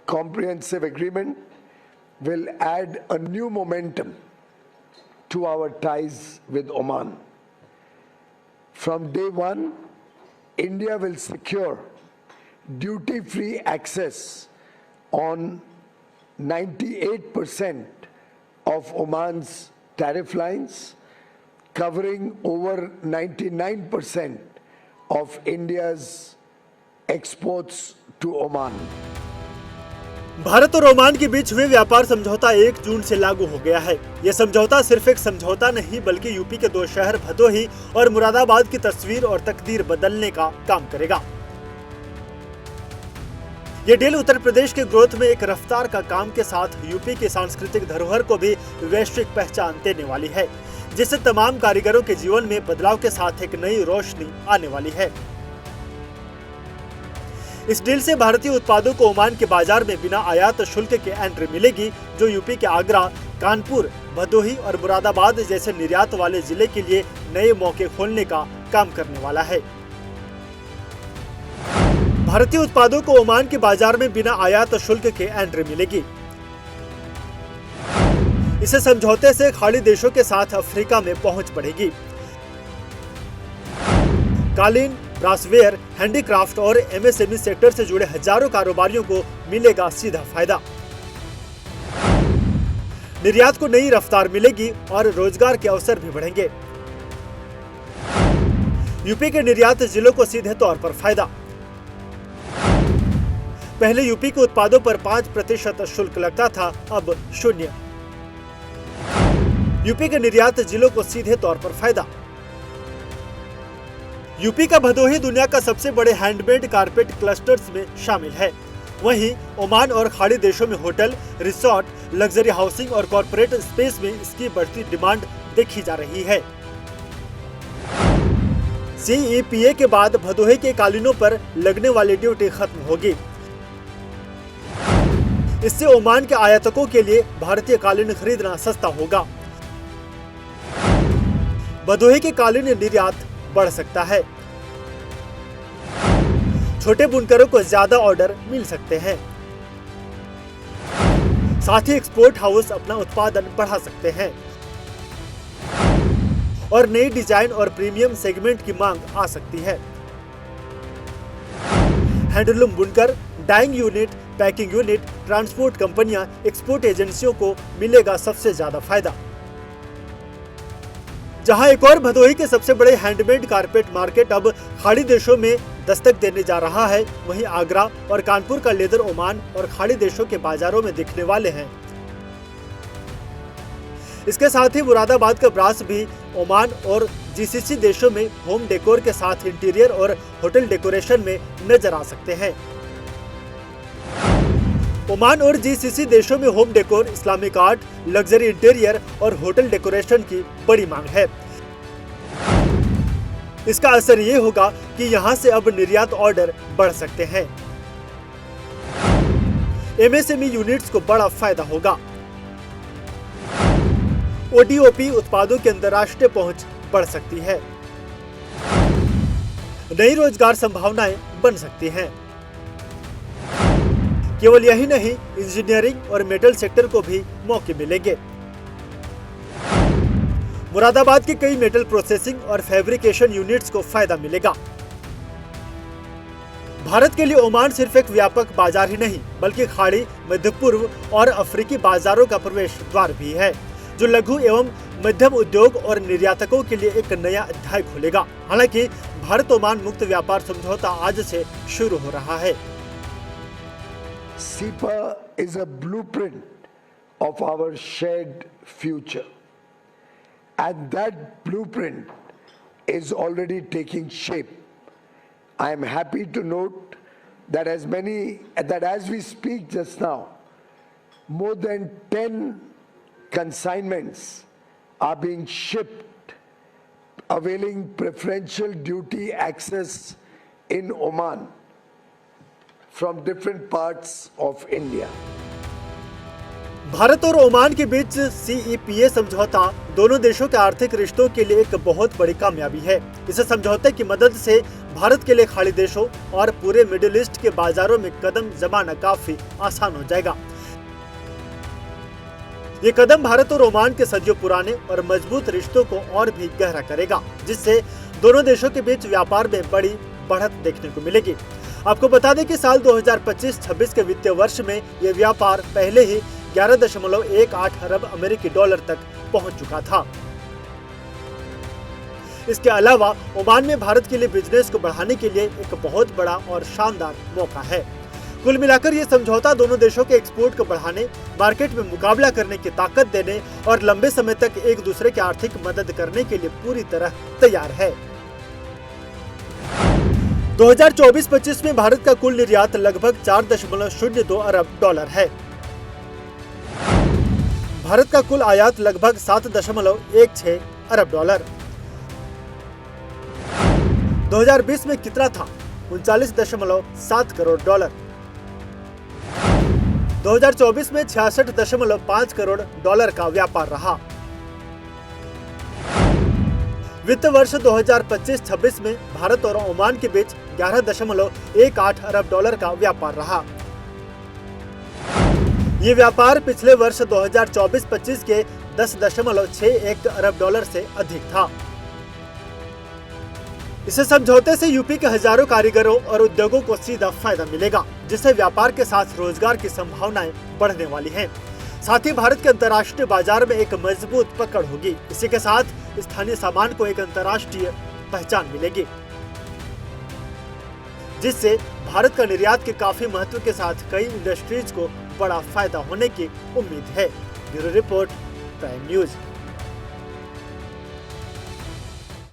comprehensive agreement will add a new momentum to our ties with Oman. From day one, India will secure duty-free access on 98% of Oman's tariff lines, covering over 99% of India's exports to Oman. Bharat और Oman के बीच हुए व्यापार समझौता 1 जून से लागू हो गया है। यह समझौता सिर्फ एक समझौता नहीं बल्कि यूपी के 2 शहर भदोही और मुरादाबाद की तस्वीर और तकदीर बदलने का काम करेगा। ये डील उत्तर प्रदेश के ग्रोथ में एक रफ्तार का काम के साथ यूपी की सांस्कृतिक धरोहर को भी वैश्विक पहचान देने वाली है, जिससे तमाम कारीगरों के जीवन में बदलाव के साथ एक नई रोशनी आने वाली है। इस डील से भारतीय उत्पादों को ओमान के बाजार में बिना आयात शुल्क के एंट्री मिलेगी, जो यूपी के आगरा, कानपुर, भदोही और मुरादाबाद जैसे निर्यात वाले जिले के लिए नए मौके खोलने का काम करने वाला है। भारतीय उत्पादों को ओमान के बाजार में बिना आयात शुल्क के एंट्री मिलेगी। इस समझौते से खाड़ी देशों के साथ अफ्रीका में पहुंच बढ़ेगी। कालीन, ब्रासवेयर, हैंडीक्राफ्ट और एमएसएमई सेक्टर से जुड़े हजारों कारोबारियों को मिलेगा सीधा फायदा। निर्यात को नई रफ्तार मिलेगी और रोजगार के अवसर भी बढ़ेंगे। यूपी के निर्यात जिलों को सीधे तौर पर फायदा। पहले यूपी के उत्पादों पर 5% शुल्क लगता था, अब 0। यूपी के निर्यात जिलों को सीधे तौर पर फायदा। यूपी का भदोही दुनिया का सबसे बड़े हैंडमेड कारपेट क्लस्टर्स में शामिल है। वहीं ओमान और खाड़ी देशों में होटल, रिसोर्ट, लग्जरी हाउसिंग और कॉर्पोरेट स्पेस में इसकी बढ़ती डिमांड देखी जा रही है। CEPA के बाद भदोही के कालीनों पर लगने वाली ड्यूटी खत्म होगी। इससे ओमान के आयातकों के लिए भारतीय कालीन खरीदना सस्ता होगा। भदोही के कालीन निर्यात बढ़ सकता है। छोटे बुनकरों को ज्यादा ऑर्डर मिल सकते हैं। साथ ही एक्सपोर्ट हाउस अपना उत्पादन बढ़ा सकते हैं और नई डिजाइन और प्रीमियम सेगमेंट की मांग आ सकती है। हैंडलूम बुनकर, dyeing unit, packing unit, transport कंपनियां, एक्सपोर्ट एजेंसियों को मिलेगा सबसे ज्यादा फायदा। जहां एक और भदोही के सबसे बड़े हैंडमेड कारपेट मार्केट अब खाड़ी देशों में दस्तक देने जा रहा है, वहीं आगरा और कानपुर का लेदर ओमान और खाड़ी देशों के बाजारों में दिखने वाले हैं। इसके साथ ही मुरादाबाद का ब्रास भी ओमान और GCC देशों में होम डेकोर के साथ इंटीरियर और होटल डेकोरेशन में नजर आ सकते हैं। ओमान और GCC देशों में home decor, Islamic art, luxury interior और होटल डेकोरेशन की बड़ी मांग है। इसका असर ये होगा कि यहां से अब निर्यात ऑर्डर बढ़ सकते हैं। MSME यूनिट्स को बड़ा फायदा होगा। ODOP उत्पादों की अंतर्राष्ट्रीय पहुंच बढ़ सकती है। नई रोजगार संभावनाएं बन सकती हैं। केवल यही नहीं, इंजीनियरिंग और मेटल सेक्टर को भी मौके मिलेंगे। मुरादाबाद की कई मेटल प्रोसेसिंग और फैब्रिकेशन यूनिट्स को फायदा मिलेगा। भारत के लिए ओमान सिर्फ एक व्यापक बाजार ही नहीं बल्कि खाड़ी, मध्य पूर्व और अफ्रीकी बाजारों का प्रवेश द्वार भी है, जो लघु एवं मध्यम उद्योग और निर्यातकों के लिए एक नया अध्याय खोलेगा। हालांकि भारत ओमान मुक्त व्यापार समझौता आज से शुरू हो रहा है। CEPA is a blueprint of our shared future, and that blueprint is already taking shape. I am happy to note that as we speak just now, more than 10 consignments are being shipped, availing preferential duty access in Oman from different parts of India. Bharat और Oman के बीच CEPA समझौता दोनों देशों के आर्थिक रिश्तों के लिए एक बहुत बड़ी कामयाबी है। इस समझौते की मदद से भारत के लिए खाड़ी देशों और पूरे मिडिल ईस्ट के बाजारों में कदम जमाना काफी आसान हो जाएगा। ये कदम भारत और ओमान के सदियों पुराने और मजबूत रिश्तों को और भी गहरा करेगा, जिससे दोनों देशों के बीच व्यापार में बड़ी बढ़त देखने को मिलेगी। आपको बता दें कि साल 2025-26 के वित्तीय वर्ष में ये व्यापार पहले ही 11.18 अरब अमेरिकी डॉलर तक पहुंच चुका था। इसके अलावा ओमान में भारत के लिए बिजनेस को बढ़ाने के लिए एक बहुत बड़ा और शानदार मौका है। कुल मिलाकर ये समझौता दोनों देशों के एक्सपोर्ट को बढ़ाने, मार्केट में मुकाबला करने की ताकत देने और लंबे समय तक एक दूसरे की आर्थिक मदद करने के लिए पूरी तरह तैयार है। 2024-25 में भारत का कुल निर्यात लगभग 4.02 अरब डॉलर है। भारत का कुल आयात लगभग 7.16 अरब डॉलर। 2020 में कितना था? 39.7 करोड़ डॉलर। 2024 में 66.5 करोड़ डॉलर का व्यापार रहा। वित्त वर्ष 2025-26 में भारत और ओमान के बीच 11.18 अरब डॉलर का व्यापार रहा। ये व्यापार पिछले वर्ष 2024-25 के 10.61 अरब डॉलर से अधिक था। इस समझौते से यूपी के हजारों कारीगरों और उद्योगों को सीधा फायदा मिलेगा, जिससे व्यापार के साथ रोजगार की संभावनाएं बढ़ने वाली हैं। साथ ही भारत के अंतर्राष्ट्रीय बाजार में एक मजबूत पकड़ होगी। इसी के साथ स्थानीय सामान को एक अंतर्राष्ट्रीय पहचान मिलेगी, जिससे भारत का निर्यात के काफी महत्व के साथ कई इंडस्ट्रीज को बड़ा फायदा होने की उम्मीद है। Bureau report, prime news.